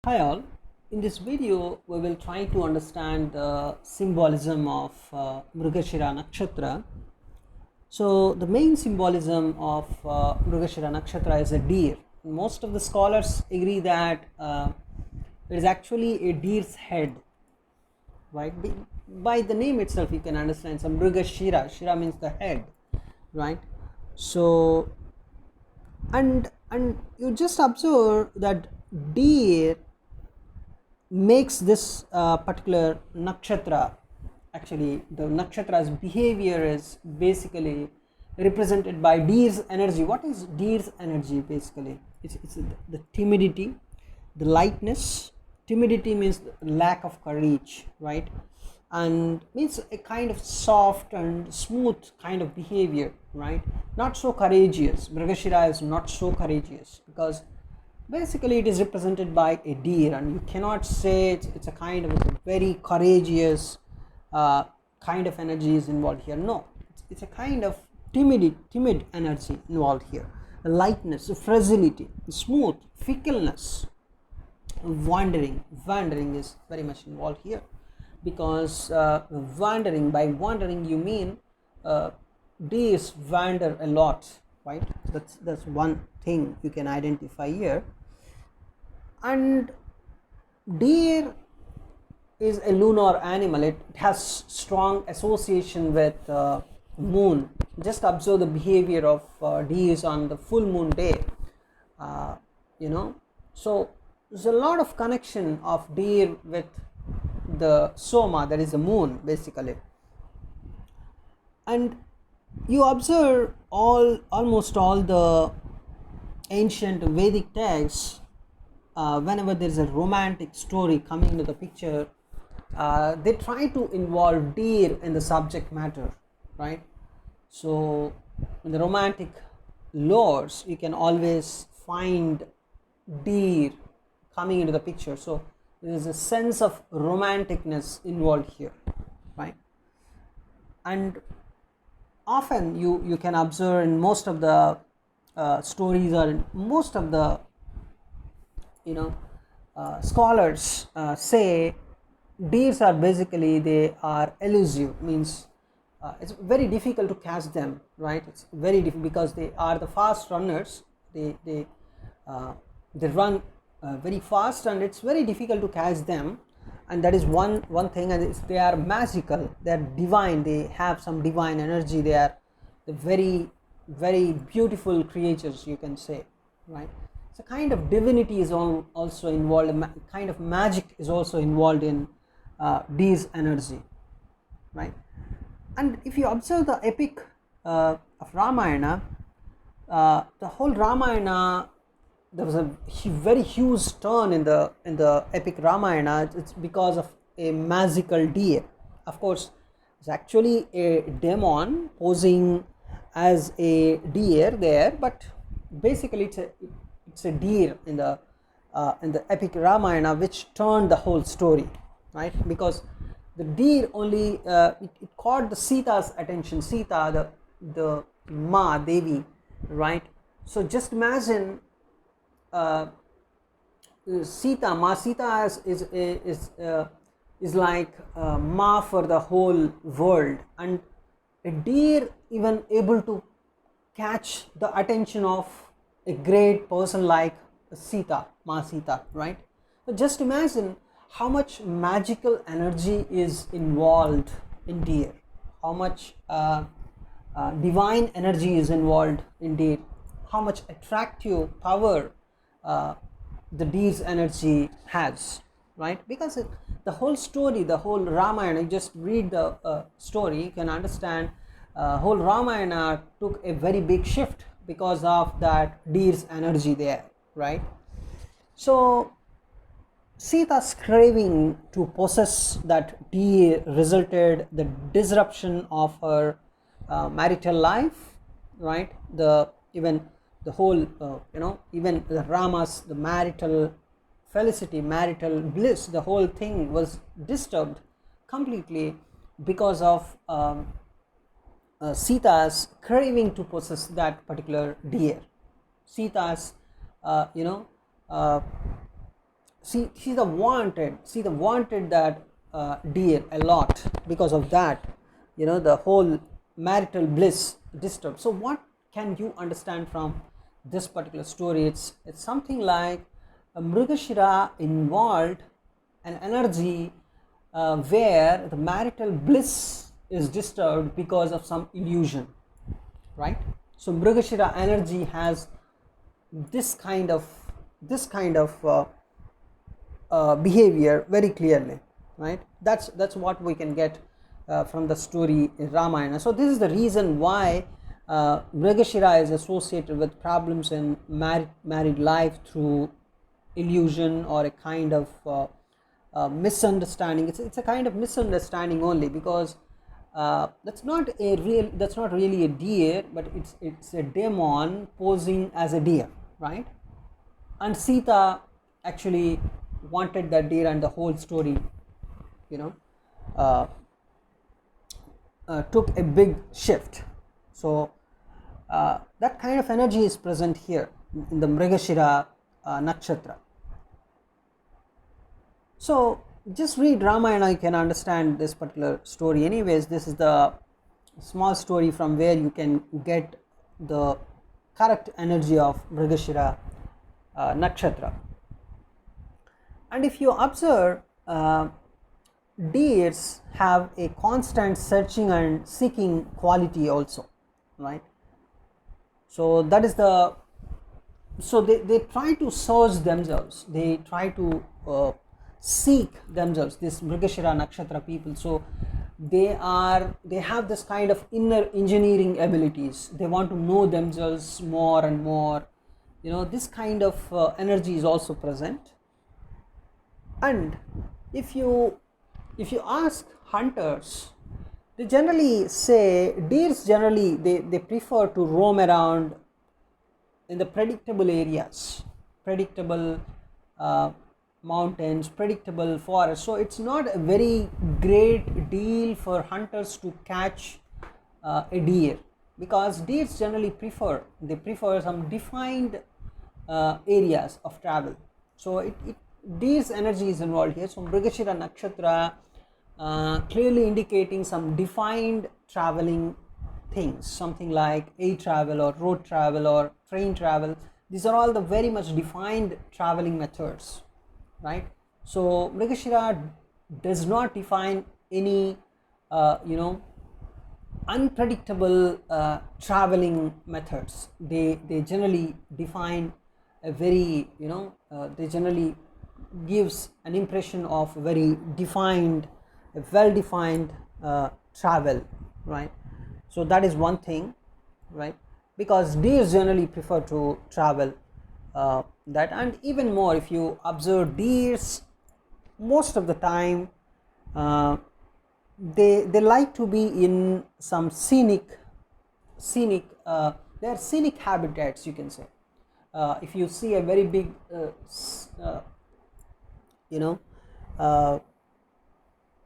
Hi all, in this video we will try to understand the symbolism of Mrigashira Nakshatra. So the main symbolism of Mrigashira Nakshatra is a deer. Most of the scholars agree that it is actually a deer's head, right? By the name itself you can understand some Mrigashira, Shira means the head, right? So and you just observe that deer makes this particular nakshatra. Actually the nakshatra's behavior is basically represented by deer's energy. What is deer's energy? Basically it's the timidity, the lightness. Timidity means lack of courage, right? And means a kind of soft and smooth kind of behavior, right? Not so courageous. Mrigashira is not so courageous because basically it is represented by a deer, and you cannot say it's a kind of a very courageous kind of energy is involved here. No, it's a kind of timid energy involved here. Lightness, fragility, smooth, fickleness, wandering is very much involved here, because by wandering you mean deers wander a lot, right? That's one thing you can identify here. And deer is a lunar animal. It has strong association with moon. Just observe the behavior of deers on the full moon day. uh, so there's a lot of connection of deer with the soma, that is the moon basically. And you observe almost all the ancient Vedic texts. Whenever there is a romantic story coming into the picture, they try to involve deer in the subject matter, right? So in the romantic lores you can always find deer coming into the picture. So there is a sense of romanticness involved here, right? And often you can observe in most of the stories, or in most of the scholars say deers are basically, they are elusive, means it's very difficult to catch them, right? It's very difficult because they are the fast runners. They run very fast, and it's very difficult to catch them. And that is one thing. And they are magical, they are divine, they have some divine energy. They are the very beautiful creatures, you can say, right? So kind of divinity is also involved. Kind of magic is also involved in these energy, right? And if you observe the epic of Ramayana, the whole Ramayana, there was a very huge turn in the epic Ramayana. It's because of a magical deer. Of course, it's actually a demon posing as a deer there, but basically it's a deer in the epic Ramayana, which turned the whole story, right? Because the deer only it caught the Sita's attention. Sita, the Ma Devi, right? So just imagine Ma Sita is like Ma for the whole world, and a deer even able to catch the attention of a great person like Sita, Ma Sita, right? So just imagine how much magical energy is involved in deer, how much divine energy is involved in deer, how much attractive power the deer's energy has, right? Because the whole story, the whole Ramayana, you just read the story, you can understand whole Ramayana took a very big shift because of that deer's energy there, right? So Sita's craving to possess that deer resulted the disruption of her marital life, right? Even the whole even the Rama's, the marital felicity, marital bliss, the whole thing was disturbed completely because of Sita's craving to possess that particular deer. Sita's uh, Sita wanted that deer a lot. Because of that, the whole marital bliss disturbed. So what can you understand from this particular story? It's something like Mrigashira involved an energy where the marital bliss is disturbed because of some illusion, right? So Mrigashira energy has this kind of behavior very clearly, right? That's what we can get from the story in Ramayana. So this is the reason why Mrigashira is associated with problems in married life through illusion or a kind of misunderstanding. It's a kind of misunderstanding only, because that's not really a deer, but it's a demon posing as a deer, right? And Sita actually wanted that deer, and the whole story took a big shift. So that kind of energy is present here in the Mrigashira Nakshatra. So just read Ramayana, you can understand this particular story. Anyways, this is the small story from where you can get the correct energy of Mrigashira Nakshatra. And if you observe, deers have a constant searching and seeking quality also, right? So that is they try to search themselves, they try to seek themselves, this Mrigashira Nakshatra people. So they have this kind of inner engineering abilities. They want to know themselves more and more. This kind of energy is also present. And if you ask hunters, they generally say deers generally they prefer to roam around in the predictable areas, predictable mountains, predictable forests. So it's not a very great deal for hunters to catch a deer, because deers generally prefer some defined areas of travel. So deer's energy is involved here. So Mrigashira Nakshatra clearly indicating some defined traveling things, something like air travel or road travel or train travel. These are all the very much defined traveling methods, right? So Mrigashira does not define any unpredictable traveling methods. They generally define a very they generally gives an impression of very defined, a well-defined travel, right? So that is one thing, right? Because deers generally prefer to travel that. And even more, if you observe deers, most of the time they like to be in some scenic they are scenic habitats, you can say. If you see a very big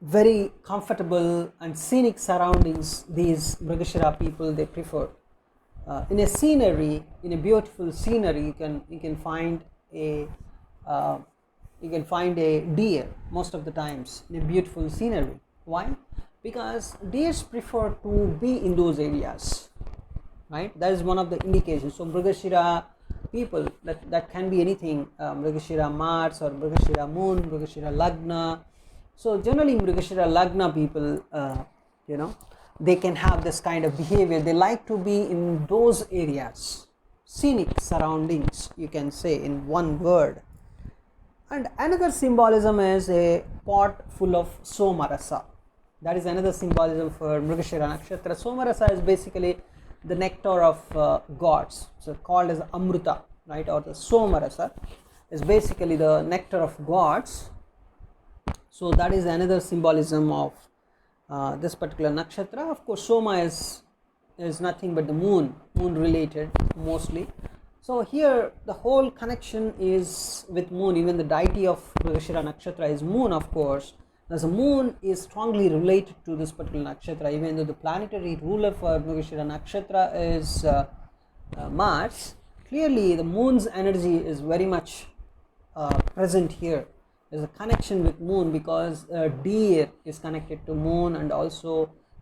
very comfortable and scenic surroundings, these Mrigashira people they prefer. In a scenery, in a beautiful scenery, you can find a deer most of the times in a beautiful scenery. Why? Because deers prefer to be in those areas, right? That is one of the indications. So Mrigashira people, that can be anything, Mrigashira Mars or Mrigashira Moon, Mrigashira Lagna. So generally Mrigashira Lagna people, they can have this kind of behavior. They like to be in those areas, scenic surroundings, you can say in one word. And another symbolism is a pot full of somarasa. That is another symbolism for Mrigashira Nakshatra. Somarasa is basically the nectar of gods, so called as Amruta, right? Or the Somarasa is basically the nectar of gods. So that is another symbolism of this particular nakshatra. Of course, Soma is nothing but the moon related mostly. So here the whole connection is with moon. Even the deity of Mrigashira Nakshatra is moon, of course. As the moon is strongly related to this particular nakshatra, even though the planetary ruler for Mrigashira Nakshatra is Mars. Clearly the moon's energy is very much present here. There's a connection with moon because deer is connected to moon, and also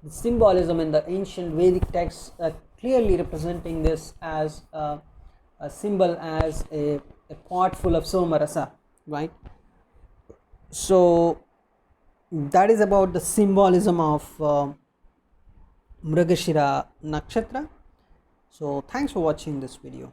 the symbolism in the ancient Vedic texts clearly representing this as a symbol, as a pot full of somarasa, right? So that is about the symbolism of Mrigashira Nakshatra. So thanks for watching this video.